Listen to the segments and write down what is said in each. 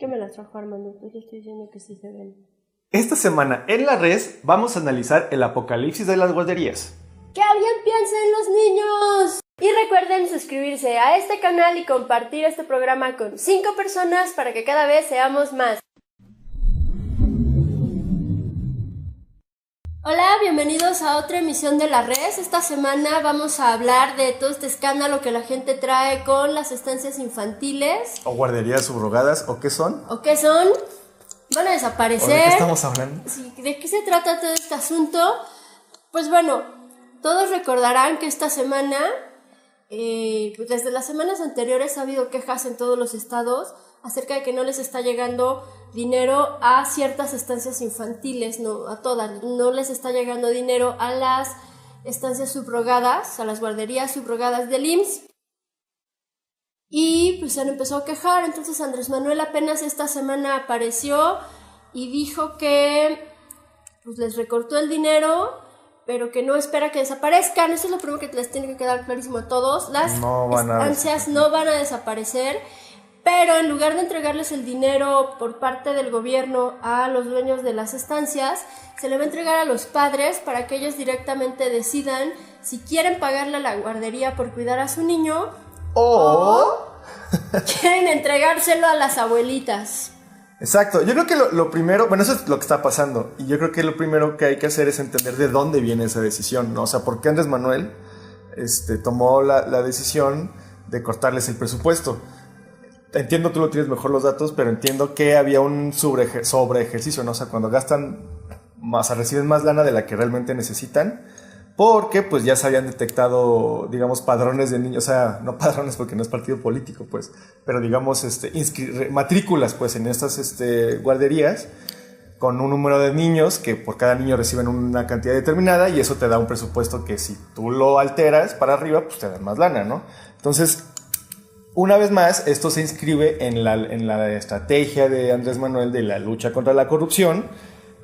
¿Qué me las trajo Armando? Pues le estoy diciendo que sí se ven. Esta semana en La Res vamos a analizar el apocalipsis de las guarderías. ¡Que alguien piense en los niños! Y recuerden suscribirse a este canal y compartir este programa con 5 personas para que cada vez seamos más. Hola, bienvenidos a otra emisión de La Res. Esta semana vamos a hablar de todo este escándalo que la gente trae con las estancias infantiles. ¿O guarderías subrogadas? ¿O qué son? ¿O qué son? ¿Van a desaparecer? ¿O de qué estamos hablando? Sí, ¿de qué se trata todo este asunto? Pues bueno, todos recordarán que esta semana, desde las semanas anteriores ha habido quejas en todos los estados acerca de que no les está llegando dinero a ciertas estancias infantiles, no a todas, no les está llegando dinero a las estancias subrogadas, a las guarderías subrogadas del IMSS. Y pues se han empezado a quejar. Entonces Andrés Manuel apenas esta semana apareció y dijo que pues les recortó el dinero, pero que no espera que desaparezcan. Eso es lo primero que les tiene que quedar clarísimo a todos. Las estancias no van a desaparecer, pero en lugar de entregarles el dinero por parte del gobierno a los dueños de las estancias, se le va a entregar a los padres para que ellos directamente decidan si quieren pagarle a la guardería por cuidar a su niño o quieren entregárselo a las abuelitas. Exacto, yo creo que lo primero, bueno, eso es lo que está pasando, y yo creo que lo primero que hay que hacer es entender de dónde viene esa decisión, ¿no? O sea, ¿por qué Andrés Manuel tomó la decisión de cortarles el presupuesto? Entiendo, tú lo tienes mejor los datos, pero entiendo que había un sobre ejercicio, ¿no? O sea, cuando gastan más, o sea, reciben más lana de la que realmente necesitan, porque pues ya se habían detectado, digamos, padrones de niños, o sea, no padrones porque no es partido político, pues, pero digamos, matrículas, pues, en estas guarderías, con un número de niños que por cada niño reciben una cantidad determinada, y eso te da un presupuesto que si tú lo alteras para arriba, pues te dan más lana, ¿no? Entonces, una vez más, esto se inscribe en la estrategia de Andrés Manuel de la lucha contra la corrupción.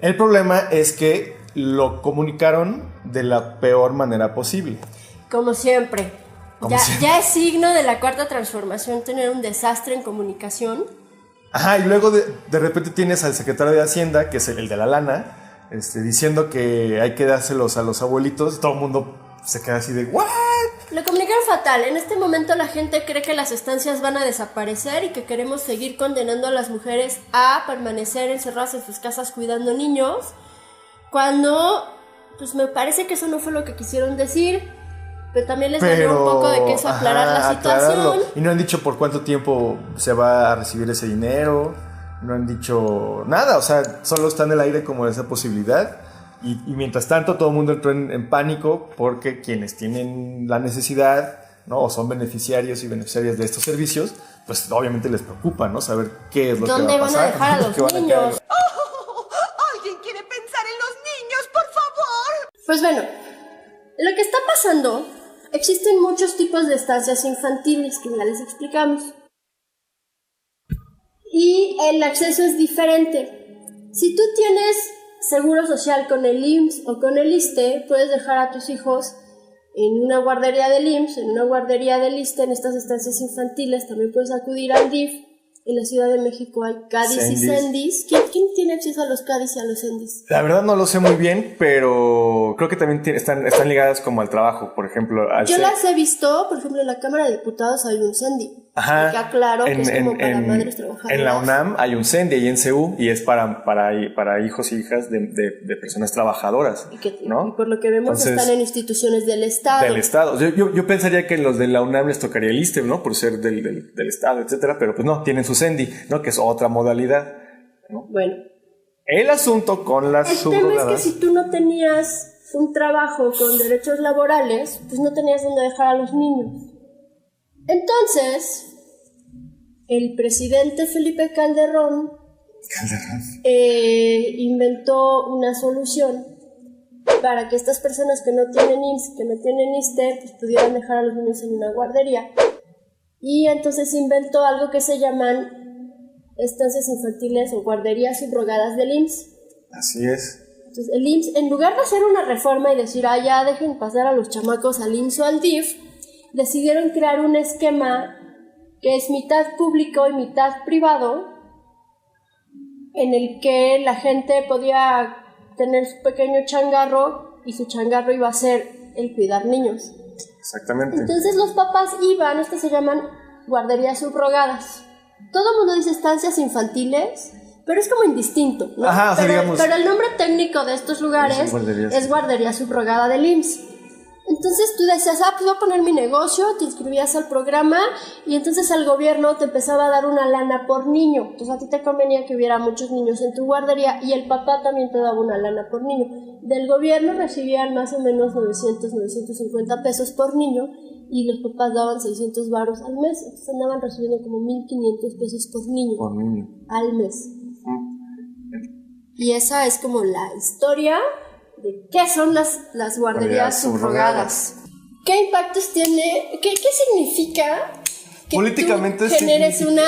El problema es que lo comunicaron de la peor manera posible. Como siempre. Ya es signo de la cuarta transformación tener un desastre en comunicación. Ajá, y luego de repente tienes al secretario de Hacienda, que es el de la lana, diciendo que hay que dárselos a los abuelitos. Todo el mundo se queda así de ¿what? Lo comunicaron fatal. En este momento la gente cree que las estancias van a desaparecer y que queremos seguir condenando a las mujeres a permanecer encerradas en sus casas cuidando niños, cuando pues me parece que eso no fue lo que quisieron decir, pero también les valió un poco de queso aclarar la situación. Aclararlo. Y no han dicho por cuánto tiempo se va a recibir ese dinero, no han dicho nada, o sea, solo está en el aire como esa posibilidad. Y mientras tanto todo el mundo entró en pánico porque quienes tienen la necesidad, ¿no? O son beneficiarios y beneficiarias de estos servicios, pues obviamente les preocupa, ¿no? Saber qué es lo que va a pasar. ¿Dónde van a dejar a los niños? ¿Alguien quiere pensar en los niños, por favor? Pues bueno, lo que está pasando, existen muchos tipos de estancias infantiles que ya les explicamos. Y el acceso es diferente. Si tú tienes seguro social con el IMSS o con el ISSSTE, puedes dejar a tus hijos en una guardería del IMSS, en una guardería del ISSSTE, en estas estancias infantiles. También puedes acudir al DIF. En la Ciudad de México hay CADIS y CENDIS. ¿Quién tiene acceso a los CADIS y a los CENDIS? La verdad no lo sé muy bien, pero creo que también están ligadas como al trabajo, por ejemplo. Yo las he visto, por ejemplo, en la Cámara de Diputados hay un CENDI. Ajá. Que aclaro que es como para madres trabajadoras. En la UNAM hay un CENDI y en CEU, y es para hijos y hijas de personas trabajadoras, ¿no? Y por lo que vemos, entonces, están en instituciones del Estado. Del Estado. Yo pensaría que los de la UNAM les tocaría el ISSSTE, ¿no? Por ser del Estado, etcétera, pero pues no, tienen su CENDI, ¿no? Que es otra modalidad, ¿no? Bueno. El asunto con las subrogadas... El tema es que si tú no tenías un trabajo con derechos laborales, pues no tenías dónde dejar a los niños. Entonces, el presidente Felipe Calderón inventó una solución para que estas personas que no tienen IMSS, que no tienen ISSSTE, pues pudieran dejar a los niños en una guardería. Y entonces inventó algo que se llaman estancias infantiles o guarderías subrogadas del IMSS. Así es. Entonces el IMSS, en lugar de hacer una reforma y decir, ya dejen pasar a los chamacos al IMSS o al DIF, decidieron crear un esquema que es mitad público y mitad privado, en el que la gente podía tener su pequeño changarro y su changarro iba a ser el cuidar niños. Exactamente. Entonces los papás iban, estas se llaman guarderías subrogadas. Todo el mundo dice estancias infantiles, pero es como indistinto, ¿no? Ajá, o sea, pero, digamos, pero el nombre técnico de estos lugares es guardería subrogada del IMSS. Entonces tú decías, pues voy a poner mi negocio, te inscribías al programa y entonces el gobierno te empezaba a dar una lana por niño. Entonces a ti te convenía que hubiera muchos niños en tu guardería y el papá también te daba una lana por niño. Del gobierno recibían más o menos 950 pesos por niño y los papás daban 600 varos al mes. Entonces andaban recibiendo como 1,500 pesos por niño al mes. Y esa es como la historia de qué son las guarderías subrogadas. ¿Qué impactos tiene? ¿Qué significa que políticamente tú generes una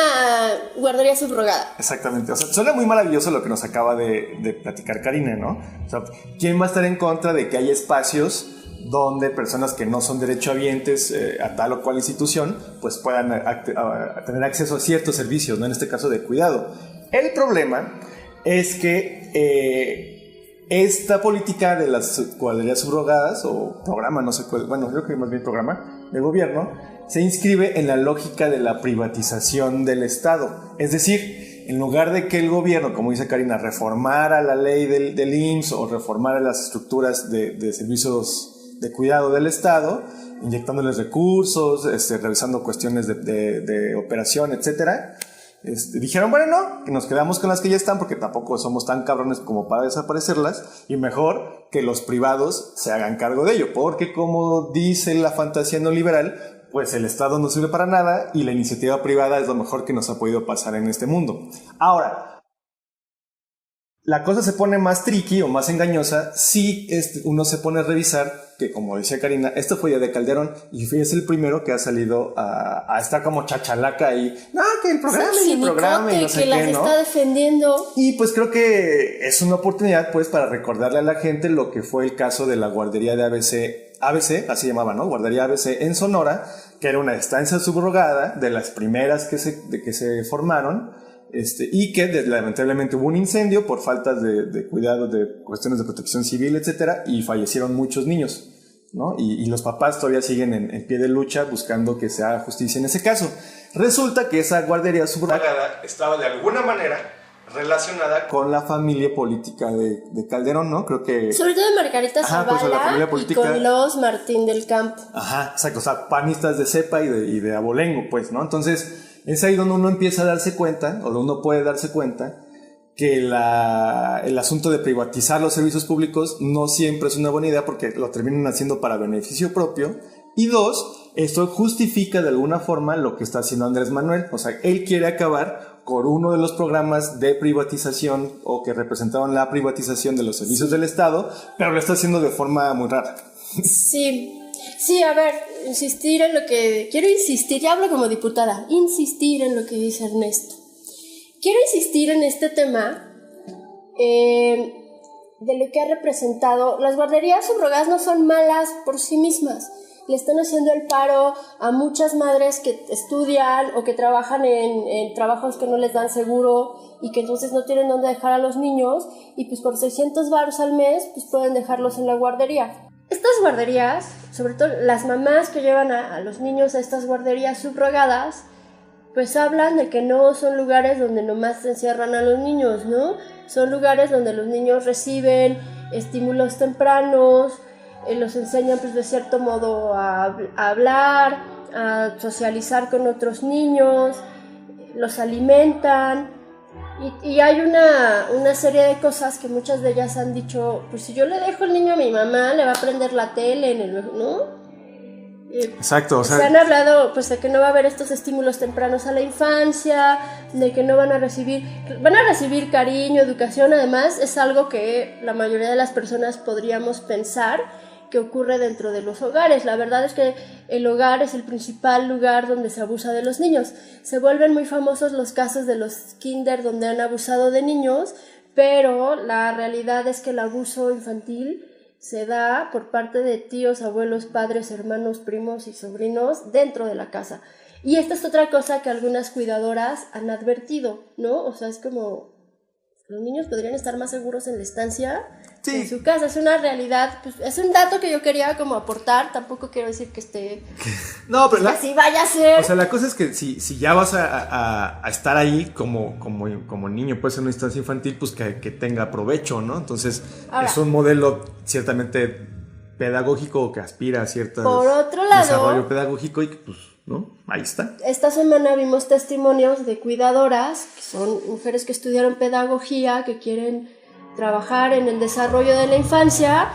guardería subrogada? Exactamente, o sea, suena muy maravilloso lo que nos acaba de platicar Karina, ¿no? O sea, ¿quién va a estar en contra de que haya espacios donde personas que no son derechohabientes a tal o cual institución pues puedan tener acceso a ciertos servicios, ¿no? En este caso de cuidado? El problema es que esta política de las guarderías subrogadas o programa, no sé cuál, bueno, creo que más bien programa de gobierno, se inscribe en la lógica de la privatización del Estado. Es decir, en lugar de que el gobierno, como dice Karina, reformara la ley del IMSS o reformara las estructuras de servicios de cuidado del Estado, inyectándoles recursos, revisando cuestiones de operación, etcétera, dijeron, bueno, no, que nos quedamos con las que ya están porque tampoco somos tan cabrones como para desaparecerlas y mejor que los privados se hagan cargo de ello, porque como dice la fantasía neoliberal, pues el Estado no sirve para nada y la iniciativa privada es lo mejor que nos ha podido pasar en este mundo. Ahora, la cosa se pone más tricky o más engañosa si uno se pone a revisar que, como decía Karina, esto fue ya de Calderón y es el primero que ha salido a estar como chachalaca y no, que el programa y el programa y no sé que las qué, ¿no? está defendiendo. Y pues creo que es una oportunidad pues para recordarle a la gente lo que fue el caso de la guardería de ABC, así llamaba, ¿no? Guardería ABC en Sonora, que era una estancia subrogada de las primeras que se formaron. Y que lamentablemente hubo un incendio por faltas de cuidado, de cuestiones de protección civil, etcétera, y fallecieron muchos niños, ¿no? Y los papás todavía siguen en pie de lucha buscando que se haga justicia en ese caso. Resulta que esa guardería subrogada estaba de alguna manera relacionada con la familia política de Calderón, ¿no? Creo que... Sobre todo de Margarita Zavala y con los Martín del Campo. Ajá, exacto, o sea, panistas de cepa y de abolengo, pues, ¿no? Entonces... es ahí donde uno empieza a darse cuenta, o donde uno puede darse cuenta, que el asunto de privatizar los servicios públicos no siempre es una buena idea porque lo terminan haciendo para beneficio propio. Y dos, esto justifica de alguna forma lo que está haciendo Andrés Manuel. O sea, él quiere acabar con uno de los programas de privatización o que representaban la privatización de los servicios del Estado, pero lo está haciendo de forma muy rara. Sí, a ver, quiero insistir, ya hablo como diputada, insistir en lo que dice Ernesto. Quiero insistir en este tema de lo que ha representado. Las guarderías subrogadas no son malas por sí mismas. Le están haciendo el paro a muchas madres que estudian o que trabajan en trabajos que no les dan seguro y que entonces no tienen dónde dejar a los niños y pues por 600 varos al mes pues pueden dejarlos en la guardería. Estas guarderías, sobre todo las mamás que llevan a los niños a estas guarderías subrogadas, pues hablan de que no son lugares donde nomás se encierran a los niños, ¿no? Son lugares donde los niños reciben estímulos tempranos, los enseñan pues de cierto modo a hablar, a socializar con otros niños, los alimentan. Y hay una serie de cosas que muchas de ellas han dicho, pues si yo le dejo el niño a mi mamá, le va a prender la tele, ¿no? Exacto, o sea... Se han hablado pues de que no va a haber estos estímulos tempranos a la infancia, de que no van a recibir cariño, educación. Además es algo que la mayoría de las personas podríamos pensar que ocurre dentro de los hogares. La verdad es que el hogar es el principal lugar donde se abusa de los niños. Se vuelven muy famosos los casos de los kinder donde han abusado de niños, pero la realidad es que el abuso infantil se da por parte de tíos, abuelos, padres, hermanos, primos y sobrinos dentro de la casa. Y esta es otra cosa que algunas cuidadoras han advertido, ¿no? O sea, es como los niños podrían estar más seguros en la estancia Sí. que en su casa. Es una realidad, pues, es un dato que yo quería como aportar. Tampoco quiero decir que esté No, pero así vaya a ser. o sea, la cosa es que si ya vas a estar ahí como niño, puede ser una instancia infantil, pues que tenga provecho, ¿no? Entonces, Ahora, es un modelo ciertamente pedagógico que aspira a cierto por otro lado, desarrollo pedagógico y que, pues, ¿no? Ahí está. esta semana vimos testimonios de cuidadoras, que son mujeres que estudiaron pedagogía, que quieren trabajar en el desarrollo de la infancia,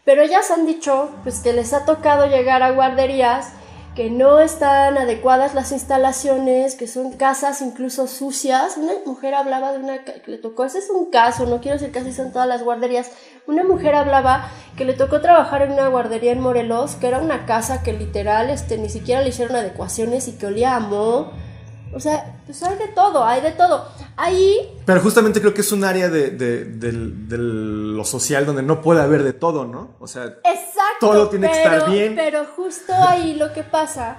pero ellas han dicho pues, que les ha tocado llegar a guarderías que no están adecuadas las instalaciones, que son casas incluso sucias. Una mujer hablaba de una que le tocó, ese es un caso, no quiero decir que así son todas las guarderías. Una mujer hablaba que le tocó trabajar en una guardería en Morelos, que era una casa que literal ni siquiera le hicieron adecuaciones y que olía a moho. O sea, pues hay de todo, hay de todo. Ahí... Pero justamente creo que es un área de lo social donde no puede haber de todo, ¿no? O sea, Exacto, todo tiene que estar bien. Pero justo ahí lo que pasa,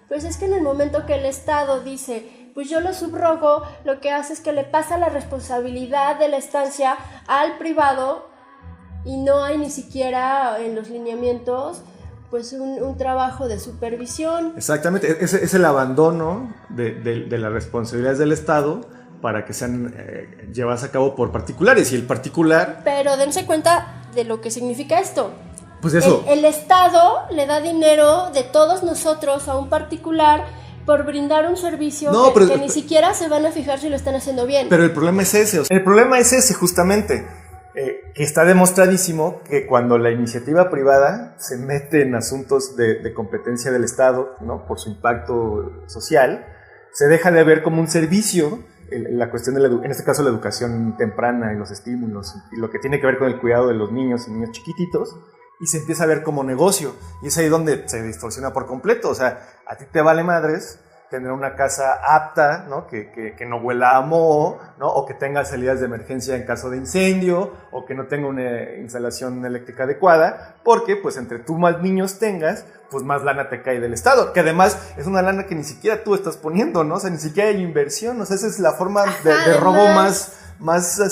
pues es que en el momento que el Estado dice, pues yo lo subrogo, lo que hace es que le pasa la responsabilidad de la estancia al privado y no hay ni siquiera en los lineamientos pues un trabajo de supervisión. Exactamente, es el abandono de las responsabilidades del Estado para que sean llevadas a cabo por particulares, y el particular... Pero dense cuenta de lo que significa esto. Pues eso. El Estado le da dinero de todos nosotros a un particular por brindar un servicio que ni siquiera se van a fijar si lo están haciendo bien. Pero el problema es ese, el problema es ese justamente, que está demostradísimo que cuando la iniciativa privada se mete en asuntos de competencia del Estado, ¿no? Por su impacto social, se deja de ver como un servicio la cuestión en este caso la educación temprana y los estímulos y lo que tiene que ver con el cuidado de los niños y niños chiquititos, y se empieza a ver como negocio, y es ahí donde se distorsiona por completo. O sea, a ti te vale madres tener una casa apta, ¿no? Que no huela a moho, ¿no? O que tenga salidas de emergencia en caso de incendio, o que no tenga una instalación eléctrica adecuada, porque pues entre tú más niños tengas, pues más lana te cae del Estado, que además es una lana que ni siquiera tú estás poniendo, ¿no? O sea, ni siquiera hay inversión, o sea, esa es la forma de robo más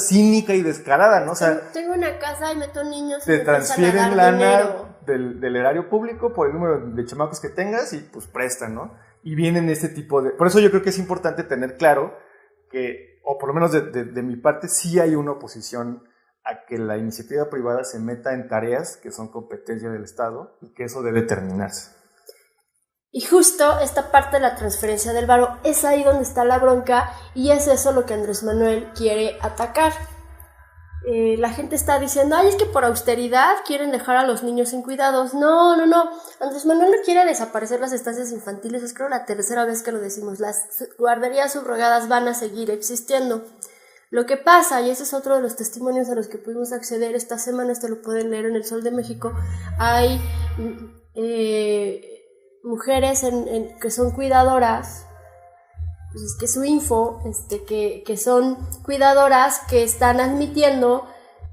cínica y descarada, ¿no? O sea, tengo una casa y meto niños y te me transfieren lana dinero del erario público por el número de chamacos que tengas y pues prestan, ¿no? Y vienen este tipo de... Por eso yo creo que es importante tener claro que, o por lo menos de mi parte, sí hay una oposición a que la iniciativa privada se meta en tareas que son competencia del Estado y que eso debe terminarse. Y justo esta parte de la transferencia del varo es ahí donde está la bronca, y es eso lo que Andrés Manuel quiere atacar. La gente está diciendo, ay, es que por austeridad quieren dejar a los niños sin cuidados. No. Andrés Manuel no quiere desaparecer las estancias infantiles, es creo la tercera vez que lo decimos. Las guarderías subrogadas van a seguir existiendo. Lo que pasa, y ese es otro de los testimonios a los que pudimos acceder esta semana, esto lo pueden leer en El Sol de México, hay mujeres que son cuidadoras, pues es que su info, que son cuidadoras que están admitiendo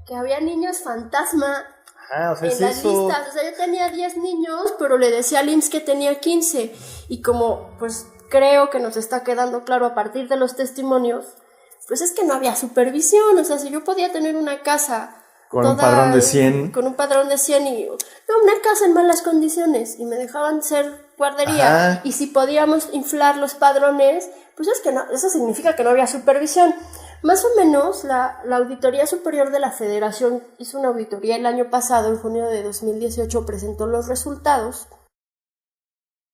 que había niños fantasma en las listas. O sea, yo tenía 10 niños, pero le decía al IMSS que tenía 15. Y como pues creo que nos está quedando claro a partir de los testimonios, pues es que no había supervisión. O sea, si yo podía tener una casa con un padrón de 100. Con un padrón de 100 y una casa en malas condiciones y me dejaban ser guardería. Ajá. Y si podíamos inflar los padrones, pues es que no, eso significa que no había supervisión. Más o menos la Auditoría Superior de la Federación hizo una auditoría el año pasado, en junio de 2018, presentó los resultados,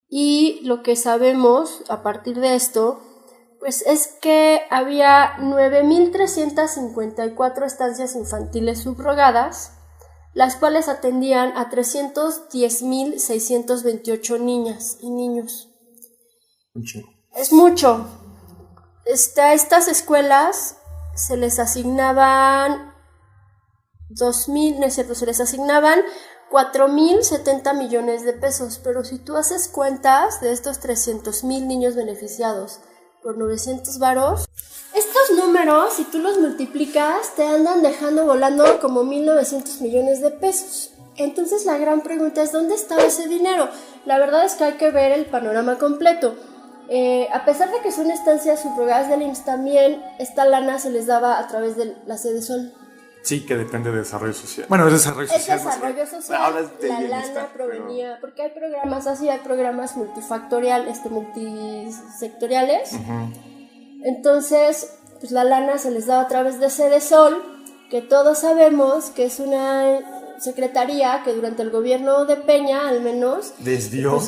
y lo que sabemos a partir de esto pues es que había 9.354 estancias infantiles subrogadas, las cuales atendían a 310.628 niñas y niños. Mucho. Es mucho. A estas escuelas se les asignaban 4.070 millones de pesos, pero si tú haces cuentas de estos 300.000 niños beneficiados por 900 varos, estos números, si tú los multiplicas, te andan dejando volando como 1.900 millones de pesos. Entonces la gran pregunta es, ¿dónde estaba ese dinero? La verdad es que hay que ver el panorama completo. A pesar de que son estancias subrogadas del IMSS, también esta lana se les daba a través de la Sedesol. Sí, que depende de desarrollo social. Bueno, es desarrollo social. Es desarrollo social, ahora es de la bienestar, lana provenía, porque hay programas así, hay programas multisectoriales. Entonces, pues la lana se les daba a través de Sedesol, que todos sabemos que es una secretaría que durante el gobierno de Peña, al menos, desvió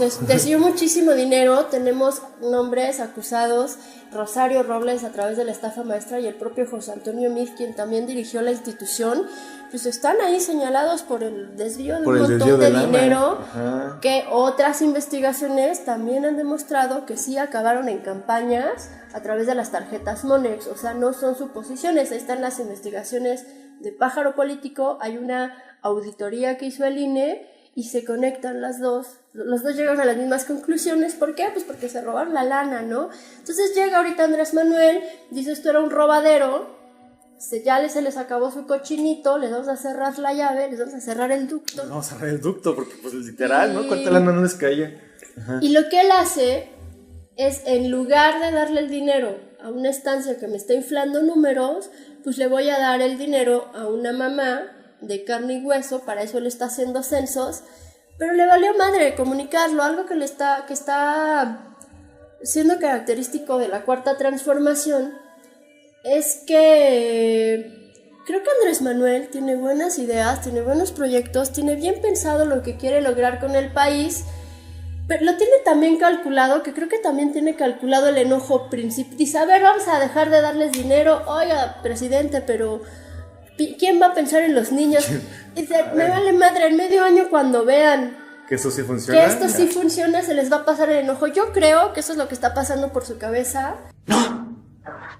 muchísimo dinero. Tenemos nombres acusados: Rosario Robles a través de la estafa maestra y el propio José Antonio Meade, quien también dirigió la institución, pues están ahí señalados por el desvío de un montón de dinero. Que otras investigaciones también han demostrado que sí acabaron en campañas a través de las tarjetas Monex. O sea, no son suposiciones, ahí están las investigaciones de Pájaro Político. Hay una auditoría que hizo el INE y se conectan los dos llegan a las mismas conclusiones. ¿Por qué? Pues porque se robaron la lana, ¿no? Entonces llega ahorita Andrés Manuel, dice: esto era un robadero, ya se les acabó su cochinito, les vamos a cerrar la llave, les vamos a cerrar el ducto. Vamos a cerrar el ducto porque pues literal, ¿no? ¿Cuánta lana no les caía? Y lo que él hace es, en lugar de darle el dinero a una estancia que me está inflando números, pues le voy a dar el dinero a una mamá de carne y hueso. Para eso le está haciendo censos, pero le valió madre comunicarlo. Algo que está siendo característico de la Cuarta Transformación es que creo que Andrés Manuel tiene buenas ideas, tiene buenos proyectos, tiene bien pensado lo que quiere lograr con el país, pero lo tiene también calculado, que creo que también tiene calculado el enojo principal. Dice: a ver, vamos a dejar de darles dinero. Oiga, presidente, pero ¿quién va a pensar en los niños? Dice: me vale madre, en medio año, cuando vean que esto sí funciona, se les va a pasar el enojo. Yo creo que eso es lo que está pasando por su cabeza. No,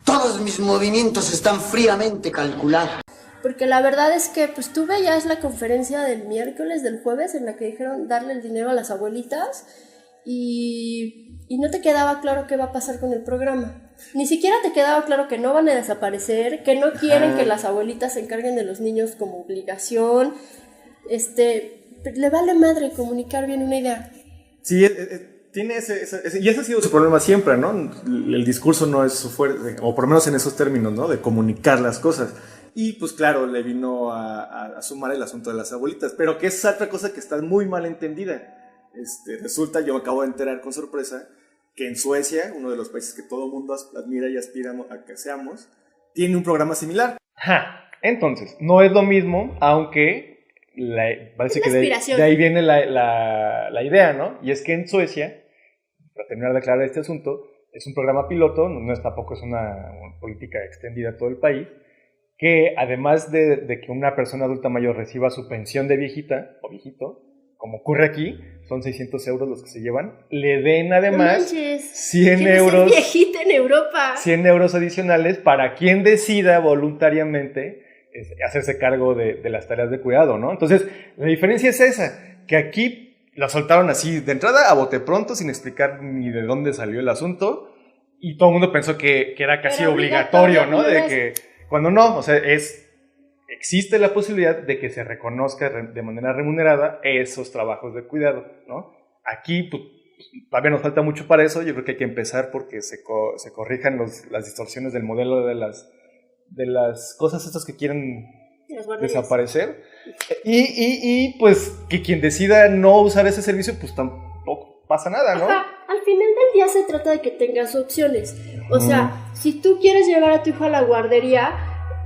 todos mis movimientos están fríamente calculados. Porque la verdad es que, pues tú veías la conferencia del miércoles, del jueves, en la que dijeron darle el dinero a las abuelitas, y no te quedaba claro qué va a pasar con el programa. Ni siquiera te quedaba claro que no van a desaparecer, que no quieren que las abuelitas se encarguen de los niños como obligación. Le vale madre comunicar bien una idea. Sí, tiene ese, y ese ha sido su problema siempre, ¿no? El discurso no es su fuerte, o por lo menos en esos términos, ¿no? De comunicar las cosas. Y pues claro, le vino a sumar el asunto de las abuelitas, pero que es otra cosa que está muy mal entendida. Resulta, yo me acabo de enterar con sorpresa, que en Suecia, uno de los países que todo el mundo admira y aspira a que seamos, tiene un programa similar. Entonces, no es lo mismo, aunque parece que de ahí viene la idea, ¿no? Y es que en Suecia, para terminar de aclarar este asunto, es un programa piloto, tampoco es una política extendida a todo el país, que además de que una persona adulta mayor reciba su pensión de viejita o viejito, como ocurre aquí, son 600 euros los que se llevan, le den además 100 euros, viejita en Europa. 100 euros adicionales para quien decida voluntariamente hacerse cargo de las tareas de cuidado, ¿no? Entonces, la diferencia es esa, que aquí la soltaron así de entrada a bote pronto, sin explicar ni de dónde salió el asunto, y todo el mundo pensó que era casi obligatorio, ¿no? De que, cuando no, o sea, existe la posibilidad de que se reconozca de manera remunerada esos trabajos de cuidado, ¿no? Aquí pues, todavía nos falta mucho para eso. Yo creo que hay que empezar porque se corrijan las distorsiones del modelo de las cosas estas que quieren desaparecer. Y pues que quien decida no usar ese servicio, pues tampoco pasa nada, ¿no? Ajá. Al final del día se trata de que tengas opciones. O sea, si tú quieres llevar a tu hijo a la guardería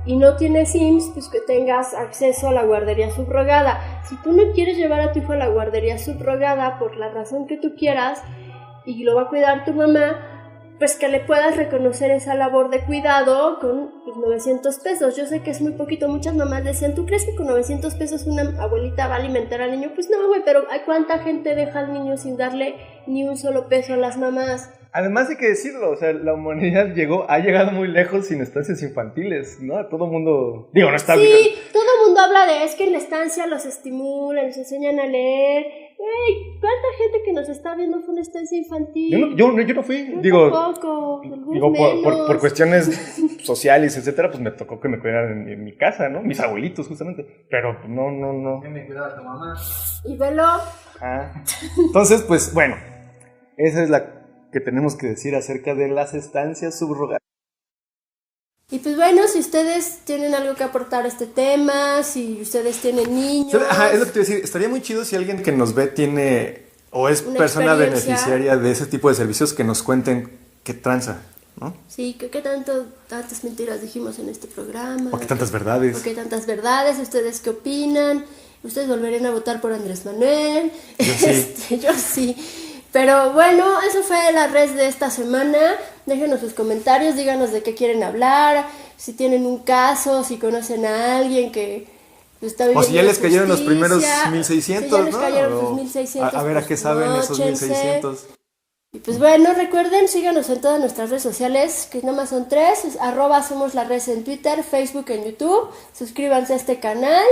y no tienes IMSS, pues que tengas acceso a la guardería subrogada. Si tú no quieres llevar a tu hijo a la guardería subrogada por la razón que tú quieras y lo va a cuidar tu mamá, pues que le puedas reconocer esa labor de cuidado con 900 pesos. Yo sé que es muy poquito. Muchas mamás decían: ¿tú crees que con 900 pesos una abuelita va a alimentar al niño? Pues no, güey, pero ¿cuánta gente deja al niño sin darle ni un solo peso a las mamás? Además hay que decirlo, o sea, la humanidad ha llegado muy lejos sin estancias infantiles, ¿no? A todo mundo, no está bien. Sí, todo el mundo habla de es que en la estancia los estimulan, les enseñan a leer. Güey, ¿cuánta gente que nos está viendo fue una estancia infantil? Yo no fui, tampoco, por cuestiones sociales, etcétera, pues me tocó que me cuidaran en mi casa, ¿no? Mis abuelitos, justamente, pero no. Que me cuidaba tu mamá. Y velo. Entonces, pues, bueno, esa es que tenemos que decir acerca de las estancias subrogadas. Y pues bueno, si ustedes tienen algo que aportar a este tema, si ustedes tienen niños... Ajá, es lo que te iba a decir. Estaría muy chido si alguien que nos ve tiene o es una persona experiencia beneficiaria de ese tipo de servicios, que nos cuenten qué tranza, ¿no? Sí, qué tantas mentiras dijimos en este programa. O qué tantas verdades. O qué tantas verdades. ¿Ustedes qué opinan? ¿Ustedes volverían a votar por Andrés Manuel? Yo sí. Yo sí. Pero bueno, eso fue la red de esta semana. Déjenos sus comentarios, díganos de qué quieren hablar, si tienen un caso, si conocen a alguien que está viviendo o si ya les cayeron los injusticia, primeros 1600, si ya les ¿no? cayeron O sus 1600, a ver a qué saben esos móchense. 1600. Y pues bueno, recuerden, síganos en todas nuestras redes sociales, que nada más son 3, es @somos la red en Twitter, Facebook, en YouTube. Suscríbanse a este canal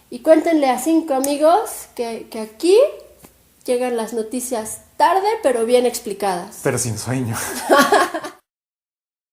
y cuéntenle a 5 amigos que aquí llegan las noticias tarde, pero bien explicadas. Pero sin sueño.